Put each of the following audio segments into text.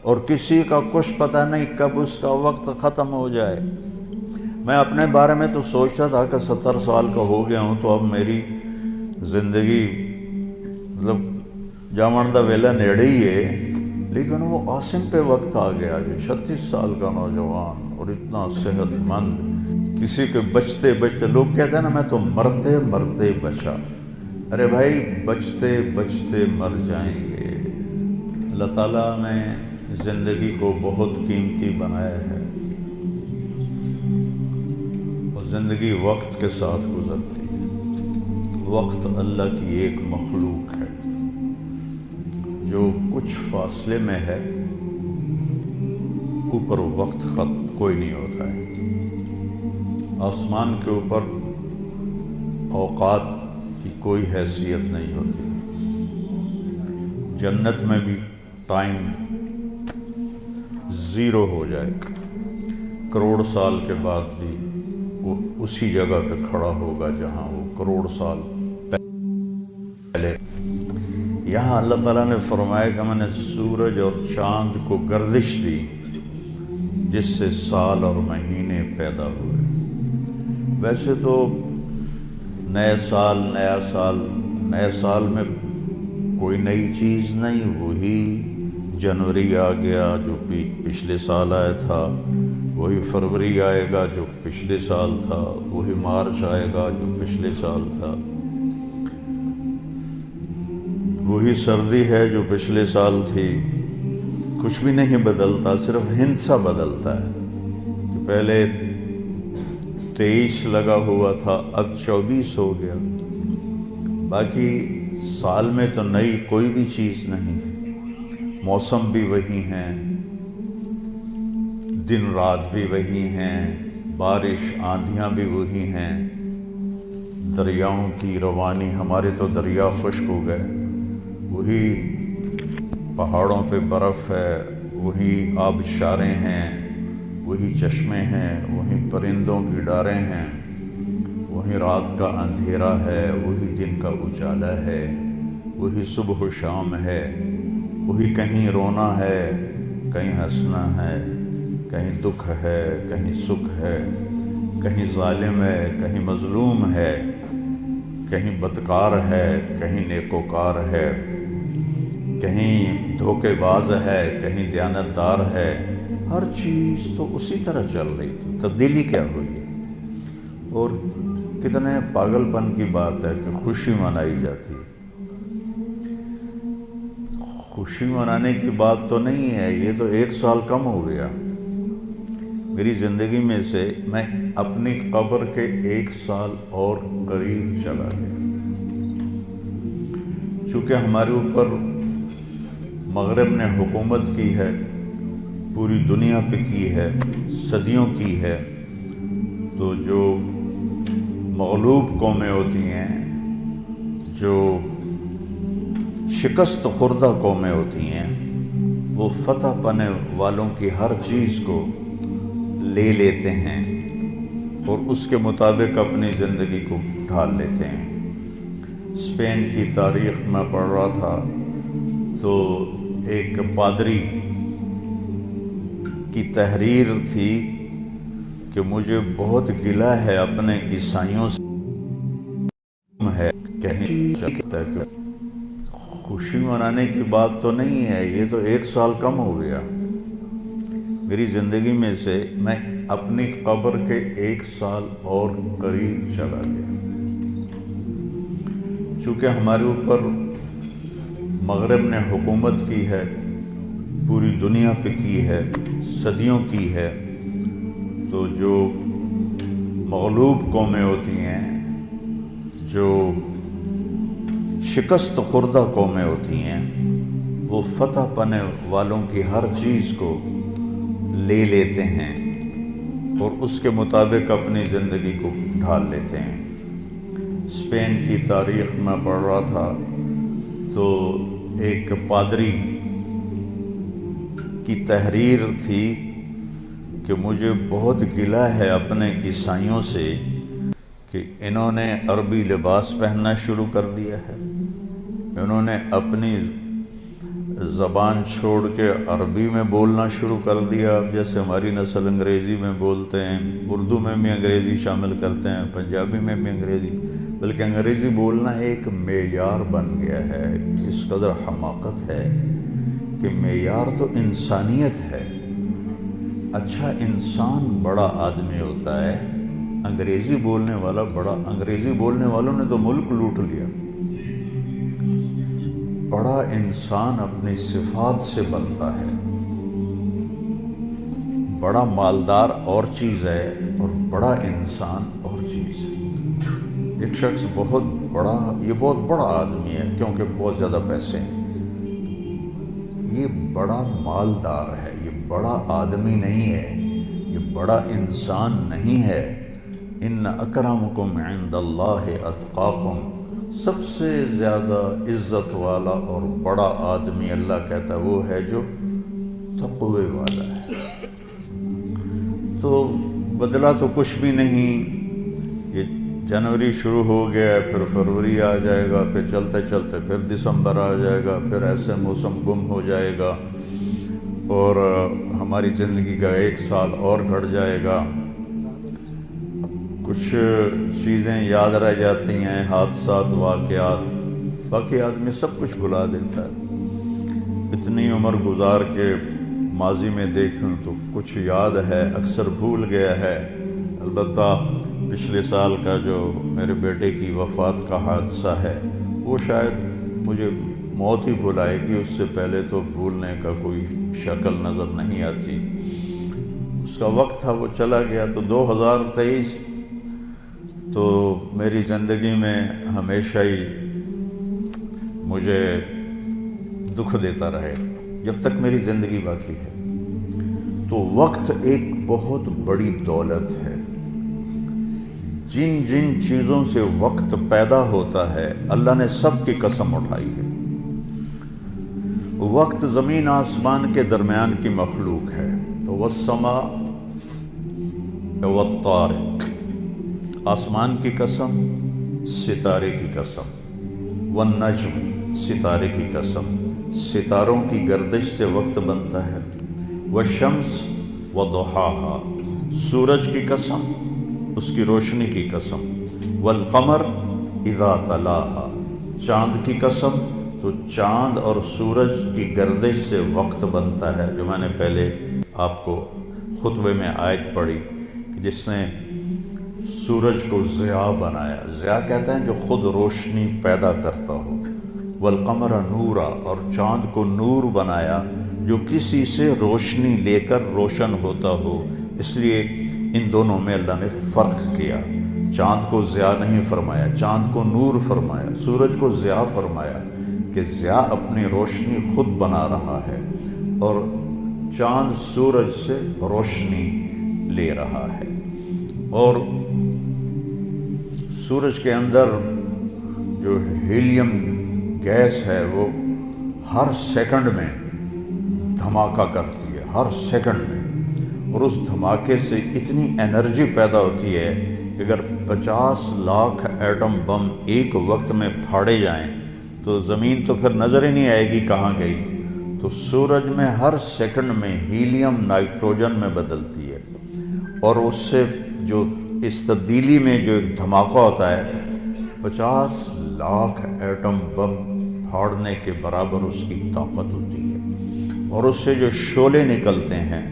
اور کسی کا کچھ پتہ نہیں کب اس کا وقت ختم ہو جائے۔ میں اپنے بارے میں تو سوچتا تھا کہ 70 سال کا ہو گیا ہوں تو اب میری زندگی مطلب جامن دا ویلا نیڑے ہی ہے، لیکن وہ عاصم پہ وقت آ گیا جو 36 سال کا نوجوان اور اتنا صحت مند، کسی کے بچتے بچتے، لوگ کہتے ہیں نا میں تو مرتے مرتے بچا۔ ارے بھائی بچتے بچتے مر جائیں گے۔ اللہ تعالیٰ نے زندگی کو بہت قیمتی بنایا ہے اور زندگی وقت کے ساتھ گزرتی ہے۔ وقت اللہ کی ایک مخلوق ہے جو کچھ فاصلے میں ہے، اوپر وقت کوئی نہیں ہوتا ہے۔ آسمان کے اوپر اوقات کی کوئی حیثیت نہیں ہوتی۔ جنت میں بھی ٹائم زیرو ہو جائے، کروڑ سال کے بعد بھی وہ اسی جگہ پہ کھڑا ہوگا جہاں وہ کروڑ سال پہلے۔ یہاں اللہ تعالیٰ نے فرمایا کہ میں نے سورج اور چاند کو گردش دی جس سے سال اور مہینے پیدا ہوئے۔ ویسے تو نئے سال میں کوئی نئی چیز نہیں، وہی جنوری آ گیا جو پچھلے سال آیا تھا، وہی فروری آئے گا جو پچھلے سال تھا، وہی مارچ آئے گا جو پچھلے سال تھا، وہی سردی ہے جو پچھلے سال تھی۔ کچھ بھی نہیں بدلتا، صرف ہندسہ بدلتا ہے کہ پہلے 23 لگا ہوا تھا اب 24 ہو گیا۔ باقی سال میں تو نئی کوئی بھی چیز نہیں، موسم بھی وہی ہیں، دن رات بھی وہی ہیں، بارش آندھیاں بھی وہی ہیں، دریاؤں کی روانی، ہمارے تو دریا خشک ہو گئے، وہی پہاڑوں پہ برف ہے، وہی آبشاریں ہیں، وہی چشمے ہیں، وہی پرندوں کی ڈاریں ہیں، وہی رات کا اندھیرا ہے، وہی دن کا اجالا ہے، وہی صبح و شام ہے، وہی کہیں رونا ہے، کہیں ہنسنا ہے، کہیں دکھ ہے، کہیں سکھ ہے، کہیں ظالم ہے، کہیں مظلوم ہے، کہیں بدکار ہے، کہیں نیکوکار ہے، کہیں دھوکے باز ہے، کہیں دیانتدار ہے۔ ہر چیز تو اسی طرح چل رہی تھی، تبدیلی کیا ہوئی؟ اور کتنے پاگل پن کی بات ہے کہ خوشی منائی جاتی ہے۔ خوشی منانے کی بات تو نہیں ہے، یہ تو 1 سال کم ہو گیا میری زندگی میں سے، میں اپنی قبر کے 1 سال اور قریب چلا گیا۔ چونکہ ہمارے اوپر مغرب نے حکومت کی ہے، پوری دنیا پہ کی ہے، صدیوں کی ہے، تو جو مغلوب قومیں ہوتی ہیں، جو شکست خوردہ قومیں ہوتی ہیں، وہ فتح پانے والوں کی ہر چیز کو لے لیتے ہیں اور اس کے مطابق اپنی زندگی کو ڈھال لیتے ہیں۔ اسپین کی تاریخ میں پڑھ رہا تھا تو ایک پادری کی تحریر تھی کہ مجھے بہت گلہ ہے اپنے عیسائیوں سے، ہے کہیں خوشی منانے کی بات تو نہیں ہے، یہ تو 1 سال کم ہو گیا میری زندگی میں سے، میں اپنی قبر کے 1 سال اور قریب چلا گیا۔ چونکہ ہمارے اوپر مغرب نے حکومت کی ہے، پوری دنیا پہ کی ہے، صدیوں کی ہے، تو جو مغلوب قومیں ہوتی ہیں، جو شکست خوردہ قومیں ہوتی ہیں، وہ فتح پانے والوں کی ہر چیز کو لے لیتے ہیں اور اس کے مطابق اپنی زندگی کو ڈھال لیتے ہیں۔ اسپین کی تاریخ میں پڑھ رہا تھا تو ایک پادری کی تحریر تھی کہ مجھے بہت گلہ ہے اپنے عیسائیوں سے کہ انہوں نے عربی لباس پہننا شروع کر دیا ہے، انہوں نے اپنی زبان چھوڑ کے عربی میں بولنا شروع کر دیا. اب جیسے ہماری نسل انگریزی میں بولتے ہیں، اردو میں بھی انگریزی شامل کرتے ہیں، پنجابی میں بھی انگریزی، بلکہ انگریزی بولنا ایک معیار بن گیا ہے. اس قدر حماقت ہے کہ معیار تو انسانیت ہے. اچھا انسان بڑا آدمی ہوتا ہے، انگریزی بولنے والا بڑا. انگریزی بولنے والوں نے تو ملک لوٹ لیا. بڑا انسان اپنی صفات سے بنتا ہے. بڑا مالدار اور چیز ہے اور بڑا انسان اور چیز ہے. ایک شخص بہت بڑا، یہ بہت بڑا آدمی ہے کیونکہ بہت زیادہ پیسے ہیں، یہ بڑا مالدار ہے، یہ بڑا آدمی نہیں ہے، یہ بڑا انسان نہیں ہے. ان اکرمکم عند اللہ اتقاکم، سب سے زیادہ عزت والا اور بڑا آدمی اللہ کہتا ہے وہ ہے جو تقوی والا ہے. تو بدلا تو کچھ بھی نہیں. یہ جنوری شروع ہو گیا ہے، پھر فروری آ جائے گا، پھر چلتے چلتے پھر دسمبر آ جائے گا، پھر ایسے موسم گم ہو جائے گا اور ہماری زندگی کا 1 سال اور گھٹ جائے گا. کچھ چیزیں یاد رہ جاتی ہیں، حادثات، واقعات، باقی آدمی سب کچھ بھلا دیتا ہے. اتنی عمر گزار کے ماضی میں دیکھوں تو کچھ یاد ہے، اکثر بھول گیا ہے. البتہ پچھلے سال کا جو میرے بیٹے کی وفات کا حادثہ ہے وہ شاید مجھے موت ہی بھلائے گی، اس سے پہلے تو بھولنے کا کوئی شکل نظر نہیں آتی. اس کا وقت تھا، وہ چلا گیا. تو 2023 تو میری زندگی میں ہمیشہ ہی مجھے دکھ دیتا رہے جب تک میری زندگی باقی ہے. تو وقت ایک بہت بڑی دولت ہے. جن جن چیزوں سے وقت پیدا ہوتا ہے اللہ نے سب کی قسم اٹھائی ہے. وقت زمین آسمان کے درمیان کی مخلوق ہے. تو والسماء والطارق، آسمان کی قسم، ستارے کی قسم، والنجم، ستارے کی قسم، ستاروں کی گردش سے وقت بنتا ہے. والشمس وضحاها، سورج کی قسم، اس کی روشنی کی قسم. والقمر اذا تلاها، چاند کی قسم، تو چاند اور سورج کی گردش سے وقت بنتا ہے. جو میں نے پہلے آپ کو خطبے میں آیت پڑھی کہ جس نے سورج کو ضیاء بنایا. ضیاء کہتے ہیں جو خود روشنی پیدا کرتا ہو. والقمر نورا، اور چاند کو نور بنایا جو کسی سے روشنی لے کر روشن ہوتا ہو. اس لیے ان دونوں میں اللہ نے فرق کیا. چاند کو ضیاء نہیں فرمایا، چاند کو نور فرمایا. سورج کو ضیاء فرمایا کہ ضیاء اپنی روشنی خود بنا رہا ہے اور چاند سورج سے روشنی لے رہا ہے. اور سورج کے اندر جو ہیلیم گیس ہے وہ ہر سیکنڈ میں دھماکہ کرتی ہے، ہر سیکنڈ میں. اور اس دھماکے سے اتنی انرجی پیدا ہوتی ہے کہ اگر 50 لاکھ ایٹم بم ایک وقت میں پھاڑے جائیں تو زمین تو پھر نظر ہی نہیں آئے گی کہاں گئی. تو سورج میں ہر سیکنڈ میں ہیلیم نائٹروجن میں بدلتی ہے اور اس سے جو اس تبدیلی میں جو ایک دھماکہ ہوتا ہے 50 لاکھ ایٹم بم پھاڑنے کے برابر اس کی طاقت ہوتی ہے. اور اس سے جو شعلے نکلتے ہیں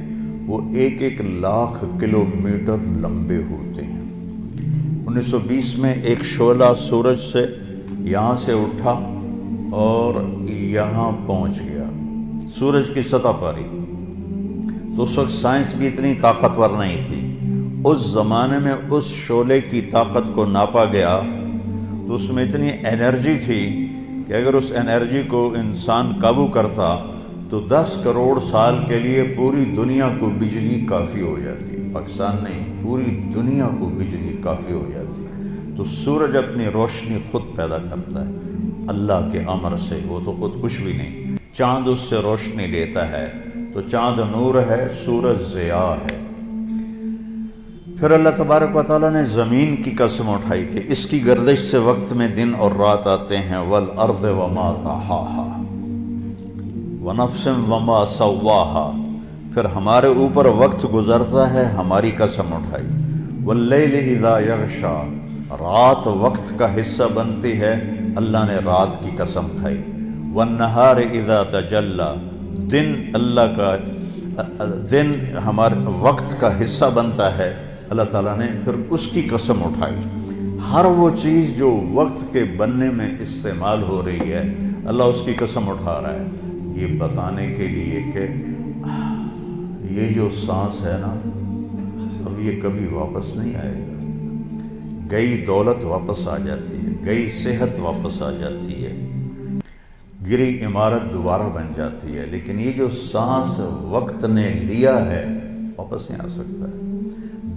وہ 1-1 لاکھ کلومیٹر لمبے ہوتے ہیں. 1920 میں ایک شعلہ سورج سے یہاں سے اٹھا اور یہاں پہنچ گیا سورج کی سطح پر ہی. تو اس وقت سائنس بھی اتنی طاقتور نہیں تھی. اس زمانے میں اس شعلے کی طاقت کو ناپا گیا تو اس میں اتنی انرجی تھی کہ اگر اس انرجی کو انسان قابو کرتا تو 10 کروڑ سال کے لیے پوری دنیا کو بجلی کافی ہو جاتی. پاکستان نہیں، پوری دنیا کو بجلی کافی ہو جاتی. تو سورج اپنی روشنی خود پیدا کرتا ہے اللہ کے امر سے، وہ تو خود کچھ بھی نہیں. چاند اس سے روشنی لیتا ہے تو چاند نور ہے، سورج ضیاء ہے. پھر اللہ تبارک و تعالیٰ نے زمین کی قسم اٹھائی کہ اس کی گردش سے وقت میں دن اور رات آتے ہیں. والارض وما طحاها، وَنَفْسٍ وَمَا سَوَّاهَا، پھر ہمارے اوپر وقت گزرتا ہے، ہماری قسم اٹھائی۔ وَاللَّيْلِ إِذَا يَغْشَى، رات وقت کا حصہ بنتی ہے، اللہ نے رات کی قسم کھائی۔ وَالنَّهَارِ إِذَا تَجَلَّى، دن اللہ کا دن ہمارے وقت کا حصہ بنتا ہے، اللہ تعالیٰ نے پھر اس کی قسم اٹھائی۔ ہر وہ چیز جو وقت کے بننے میں استعمال ہو رہی ہے، اللہ اس کی قسم اٹھا رہا ہے، یہ بتانے کے لیے کہ یہ جو سانس ہے نا، اب یہ کبھی واپس نہیں آئے گا۔ گئی دولت واپس آ جاتی ہے، گئی صحت واپس آ جاتی ہے، گری عمارت دوبارہ بن جاتی ہے، لیکن یہ جو سانس وقت نے لیا ہے واپس نہیں آ سکتا ہے۔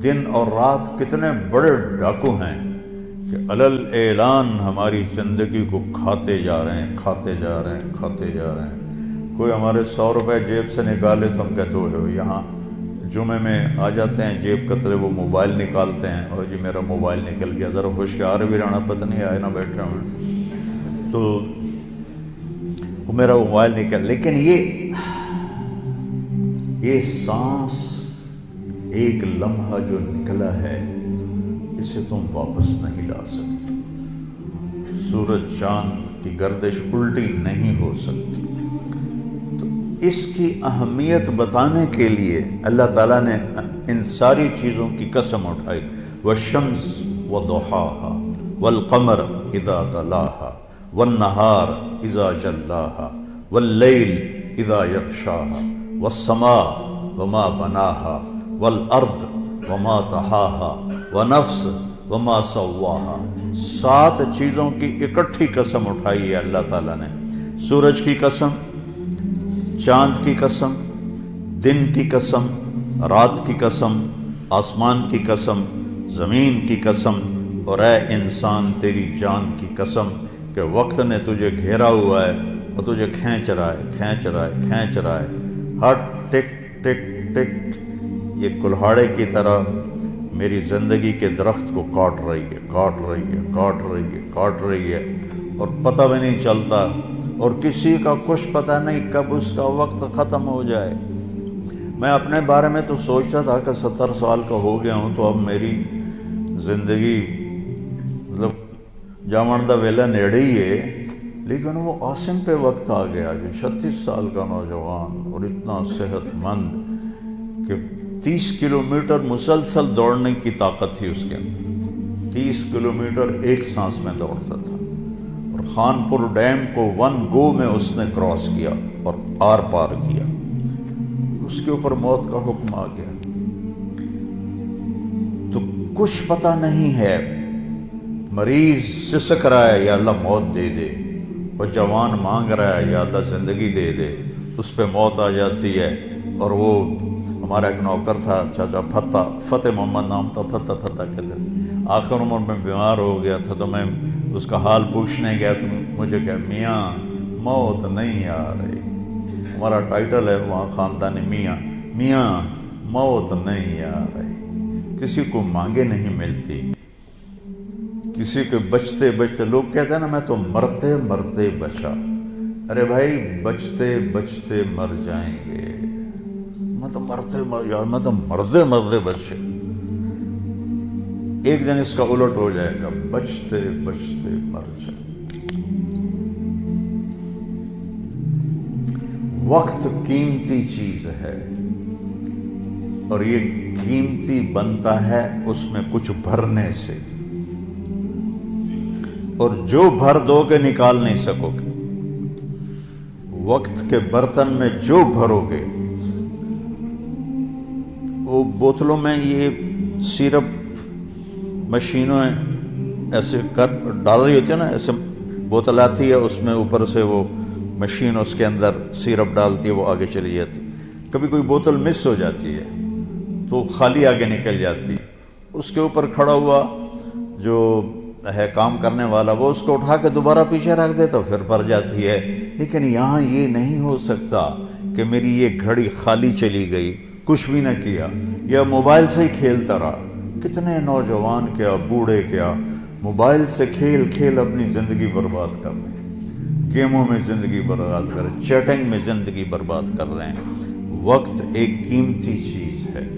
دن اور رات کتنے بڑے ڈاکو ہیں کہ علل اعلان ہماری زندگی کو کھاتے جا رہے ہیں، کھاتے جا رہے ہیں، کھاتے جا رہے ہیں۔ کوئی ہمارے 100 روپے جیب سے نکالے تو ہم کہتے ہو یہاں جمعے میں آ جاتے ہیں، جیب کترے وہ موبائل نکالتے ہیں، اور جی میرا موبائل نکل گیا، ذرا ہوشیار بھی رہنا، پتہ نہیں آئے نہ بیٹھے ہوں تو وہ میرا موبائل نکل۔ لیکن یہ سانس ایک لمحہ جو نکلا ہے، اسے تم واپس نہیں لا سکتے۔ سورج چاند کی گردش الٹی نہیں ہو سکتی۔ تو اس کی اہمیت بتانے کے لیے اللہ تعالیٰ نے ان ساری چیزوں کی قسم اٹھائی۔ والشمس وضحاها والقمر اذا تلاها والنہار اذا جلاها واللیل اذا یغشاها والسماء وما بناها والارض وما طحاها ونفس وما سواها، 7 چیزوں کی اکٹھی قسم اٹھائی ہے اللہ تعالیٰ نے۔ سورج کی قسم، چاند کی قسم، دن کی قسم، رات کی قسم، آسمان کی قسم، زمین کی قسم، اور اے انسان تیری جان کی قسم کہ وقت نے تجھے گھیرا ہوا ہے اور تجھے کھینچ رہا ہے، کھینچ رہا ہے، کھینچ رہا ہے۔ ہر ٹک ٹک ٹک یہ کلہاڑے کی طرح میری زندگی کے درخت کو کاٹ رہی ہے، کاٹ رہی ہے، کاٹ رہی ہے، کاٹ رہی ہے، اور پتہ بھی نہیں چلتا، اور کسی کا کچھ پتہ نہیں کب اس کا وقت ختم ہو جائے۔ میں اپنے بارے میں تو سوچتا تھا کہ 70 سال کا ہو گیا ہوں تو اب میری زندگی مطلب جامن دا ویلا نیڑے ہی ہے، لیکن وہ عاصم پہ وقت آ گیا جو 36 سال کا نوجوان اور اتنا صحت مند کہ 30 کلومیٹر مسلسل دوڑنے کی طاقت تھی اس کے اندر، 30 کلومیٹر ایک سانس میں دوڑتا تھا، اور خانپور ڈیم کو 1 گو میں اس نے کراس کیا اور آر پار کیا۔ اس کے اوپر موت کا حکم آ گیا۔ تو کچھ پتہ نہیں ہے، مریض سسک رہا ہے یا اللہ موت دے دے، اور جوان مانگ رہا ہے یا اللہ زندگی دے دے، اس پہ موت آ جاتی ہے۔ اور وہ ہمارا ایک نوکر تھا چاچا فتح محمد نام تھا، فتح کہتے تھے، آخر عمر میں بیمار ہو گیا تھا، تو میں اس کا حال پوچھنے گیا تو مجھے کہا میاں موت نہیں آ رہی، ہمارا ٹائٹل ہے وہاں خاندانی میاں موت نہیں آ رہی، کسی کو مانگے نہیں ملتی، کسی کے بچتے بچتے، لوگ کہتے ہیں نا میں تو مرتے مرتے بچا، ارے بھائی بچتے بچتے مر جائیں گے، میں تو مردے بچے، ایک دن اس کا الٹ ہو جائے گا، بچتے بچتے مر جائیں۔ وقت قیمتی چیز ہے، اور یہ قیمتی بنتا ہے اس میں کچھ بھرنے سے، اور جو بھر دو گے نکال نہیں سکو گے۔ وقت کے برتن میں جو بھرو گے، وہ بوتلوں میں یہ سیرپ مشینوں ایسے ڈال رہی ہوتی ہے نا، ایسے بوتل آتی ہے، اس میں اوپر سے وہ مشین اس کے اندر سیرپ ڈالتی ہے، وہ آگے چلی جاتی، کبھی کوئی بوتل مس ہو جاتی ہے تو خالی آگے نکل جاتی، اس کے اوپر کھڑا ہوا جو ہے کام کرنے والا، وہ اس کو اٹھا کے دوبارہ پیچھے رکھ دے تو پھر بھر جاتی ہے۔ لیکن یہاں یہ نہیں ہو سکتا کہ میری یہ گھڑی خالی چلی گئی، کچھ بھی نہ کیا، یا موبائل سے ہی کھیلتا رہا۔ کتنے نوجوان کیا، بوڑھے کیا، موبائل سے کھیل کھیل اپنی زندگی برباد کر رہے ہیں۔ گیموں میں زندگی برباد کر رہے ہیں، چیٹنگ میں زندگی برباد کر رہے ہیں۔ وقت ایک قیمتی چیز ہے۔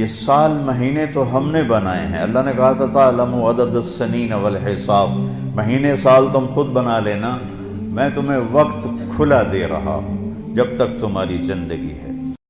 یہ سال مہینے تو ہم نے بنائے ہیں، اللہ نے کہا تھا تعلموا عدد السنین والحساب، مہینے سال تم خود بنا لینا، میں تمہیں وقت کھلا دے رہا ہوں جب تک تمہاری زندگی ہے۔